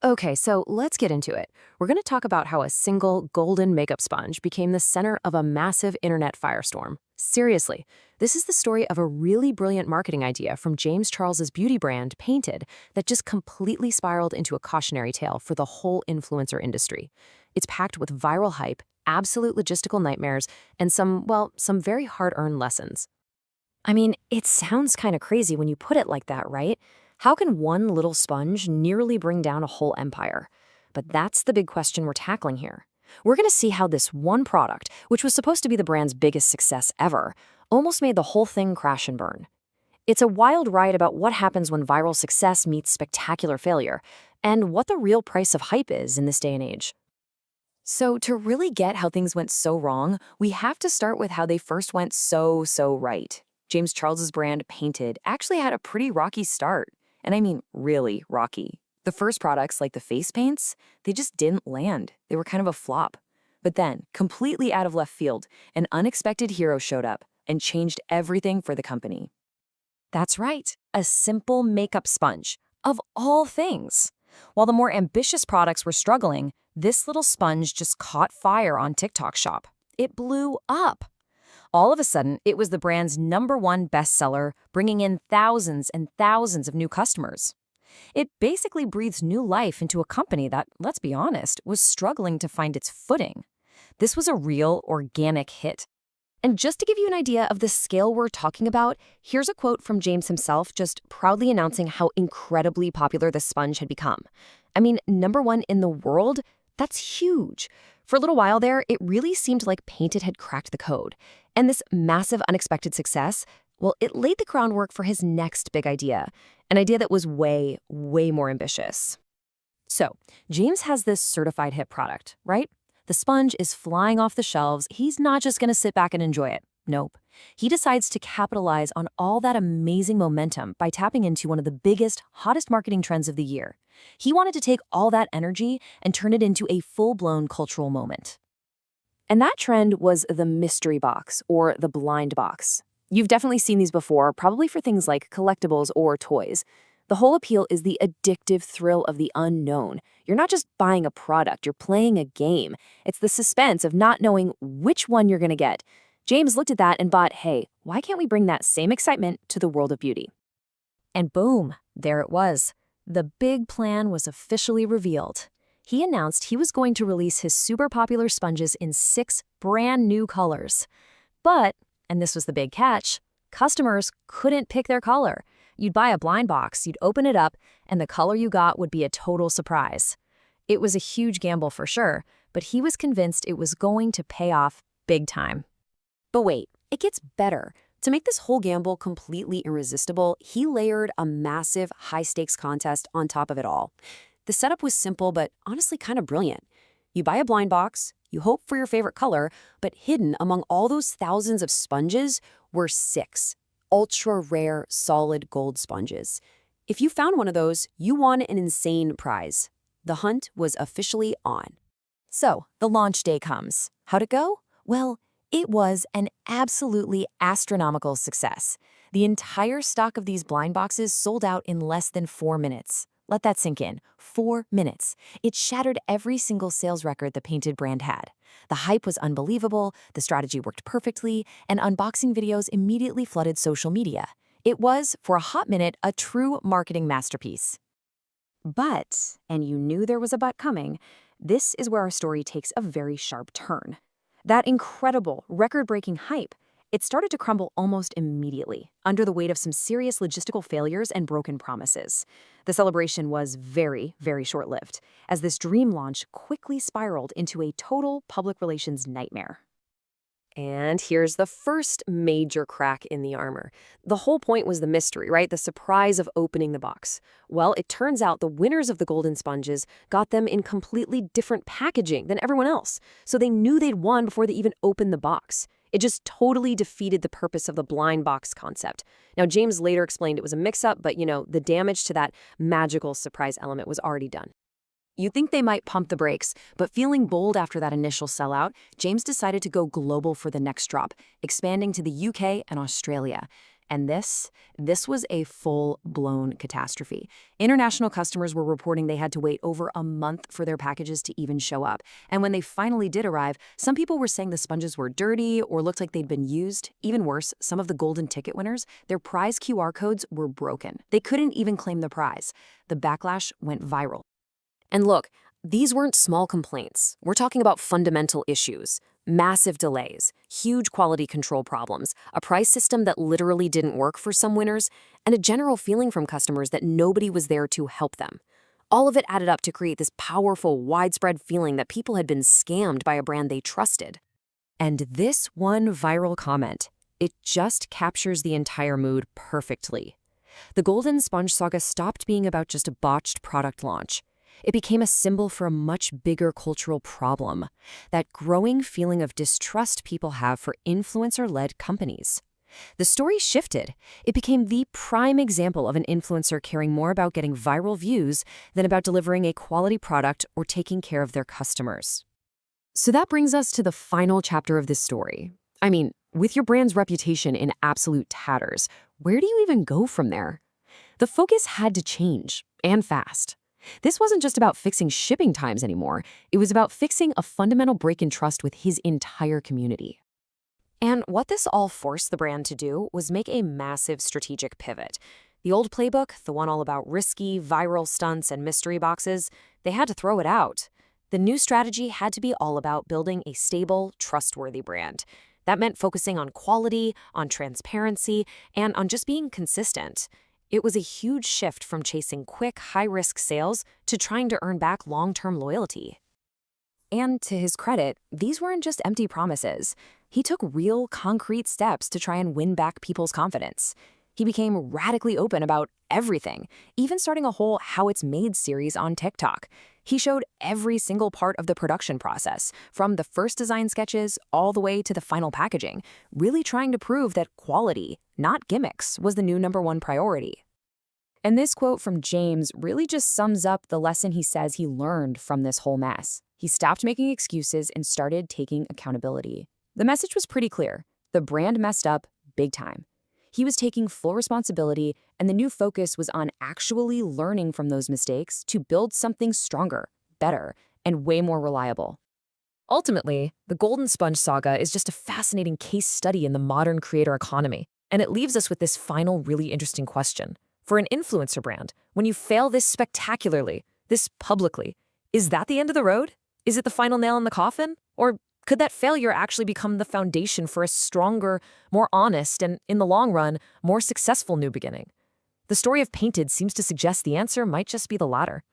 Okay, so let's get into it. We're going to talk about how a single golden makeup sponge became the center of a massive internet firestorm. Seriously, this is the story of a really brilliant marketing idea from James Charles's beauty brand, Painted, that just completely spiraled into a cautionary tale for the whole influencer industry. It's packed with viral hype, absolute logistical nightmares, and some very hard-earned lessons. I mean, it sounds kind of crazy when you put it like that, right? How can one little sponge nearly bring down a whole empire? But that's the big question we're tackling here. We're going to see how this one product, which was supposed to be the brand's biggest success ever, almost made the whole thing crash and burn. It's a wild ride about what happens when viral success meets spectacular failure, and what the real price of hype is in this day and age. So to really get how things went so wrong, we have to start with how they first went so right. James Charles's brand, Painted, actually had a pretty rocky start. And I mean really rocky. The first products, like the face paints, they just didn't land. They were kind of a flop. But then, completely out of left field, an unexpected hero showed up and changed everything for the company. That's right, a simple makeup sponge, of all things. While the more ambitious products were struggling, this little sponge just caught fire on TikTok Shop. It blew up. All of a sudden, it was the brand's #1 bestseller, bringing in thousands and thousands of new customers. It basically breathes new life into a company that, let's be honest, was struggling to find its footing. This was a real, organic hit. And just to give you an idea of the scale we're talking about, here's a quote from James himself just proudly announcing how incredibly popular the sponge had become. I mean, #1 in the world? That's huge. For a little while there, it really seemed like Painted had cracked the code. And this massive unexpected success, well, it laid the groundwork for his next big idea, an idea that was way more ambitious. So, James has this certified hit product, right? The sponge is flying off the shelves. He's not just going to sit back and enjoy it. Nope. He decides to capitalize on all that amazing momentum by tapping into one of the biggest, hottest marketing trends of the year. He wanted to take all that energy and turn it into a full-blown cultural moment. And that trend was the mystery box, or the blind box. You've definitely seen these before, probably for things like collectibles or toys. The whole appeal is the addictive thrill of the unknown. You're not just buying a product, you're playing a game. It's the suspense of not knowing which one you're going to get. James looked at that and thought, hey, why can't we bring that same excitement to the world of beauty? And boom, there it was. The big plan was officially revealed. He announced he was going to release his super popular sponges in 6 brand new colors. But, and this was the big catch, customers couldn't pick their color. You'd buy a blind box, you'd open it up, and the color you got would be a total surprise. It was a huge gamble for sure, but he was convinced it was going to pay off big time. But wait, it gets better. To make this whole gamble completely irresistible, he layered a massive high-stakes contest on top of it all. The setup was simple, but honestly kind of brilliant. You buy a blind box, you hope for your favorite color, but hidden among all those thousands of sponges were 6 ultra-rare solid gold sponges. If you found one of those, you won an insane prize. The hunt was officially on. So, the launch day comes. How'd it go? Well, it was an absolutely astronomical success. The entire stock of these blind boxes sold out in less than 4 minutes. Let that sink in. 4 minutes. It shattered every single sales record the Painted brand had. The hype was unbelievable, the strategy worked perfectly, and unboxing videos immediately flooded social media. It was, for a hot minute, a true marketing masterpiece. But, and you knew there was a but coming, this is where our story takes a very sharp turn. That incredible, record-breaking hype, it started to crumble almost immediately, under the weight of some serious logistical failures and broken promises. The celebration was very short-lived, as this dream launch quickly spiraled into a total public relations nightmare. And here's the first major crack in the armor. The whole point was the mystery, right? The surprise of opening the box. Well, it turns out the winners of the golden sponges got them in completely different packaging than everyone else, so they knew they'd won before they even opened the box. It just totally defeated the purpose of the blind box concept. Now, James later explained it was a mix-up, but the damage to that magical surprise element was already done. You'd think they might pump the brakes, but feeling bold after that initial sellout, James decided to go global for the next drop, expanding to the UK and Australia. And this was a full-blown catastrophe. International customers were reporting they had to wait over a month for their packages to even show up. And when they finally did arrive, some people were saying the sponges were dirty or looked like they'd been used. Even worse, some of the golden ticket winners, their prize QR codes were broken. They couldn't even claim the prize. The backlash went viral. And look, these weren't small complaints. We're talking about fundamental issues. Massive delays, huge quality control problems, a price system that literally didn't work for some winners, and a general feeling from customers that nobody was there to help them. All of it added up to create this powerful, widespread feeling that people had been scammed by a brand they trusted. And this one viral comment, it just captures the entire mood perfectly. The Golden Sponge Saga stopped being about just a botched product launch. It became a symbol for a much bigger cultural problem, that growing feeling of distrust people have for influencer-led companies. The story shifted. It became the prime example of an influencer caring more about getting viral views than about delivering a quality product or taking care of their customers. So that brings us to the final chapter of this story. I mean, with your brand's reputation in absolute tatters, where do you even go from there? The focus had to change, and fast. This wasn't just about fixing shipping times anymore. It was about fixing a fundamental break in trust with his entire community. And what this all forced the brand to do was make a massive strategic pivot. The old playbook, the one all about risky, viral stunts and mystery boxes, they had to throw it out. The new strategy had to be all about building a stable, trustworthy brand. That meant focusing on quality, on transparency, and on just being consistent. It was a huge shift from chasing quick, high-risk sales to trying to earn back long-term loyalty. And to his credit, these weren't just empty promises. He took real, concrete steps to try and win back people's confidence. He became radically open about everything, even starting a whole How It's Made series on TikTok. He showed every single part of the production process, from the first design sketches all the way to the final packaging, really trying to prove that quality, not gimmicks, was the new #1 priority. And this quote from James really just sums up the lesson he says he learned from this whole mess. He stopped making excuses and started taking accountability. The message was pretty clear. The brand messed up big time. He was taking full responsibility, and the new focus was on actually learning from those mistakes to build something stronger, better, and way more reliable. Ultimately, the Golden Sponge Saga is just a fascinating case study in the modern creator economy, and it leaves us with this final really interesting question. For an influencer brand, when you fail this spectacularly, this publicly, is that the end of the road? Is it the final nail in the coffin? Or could that failure actually become the foundation for a stronger, more honest, and, in the long run, more successful new beginning? The story of Painted seems to suggest the answer might just be the latter.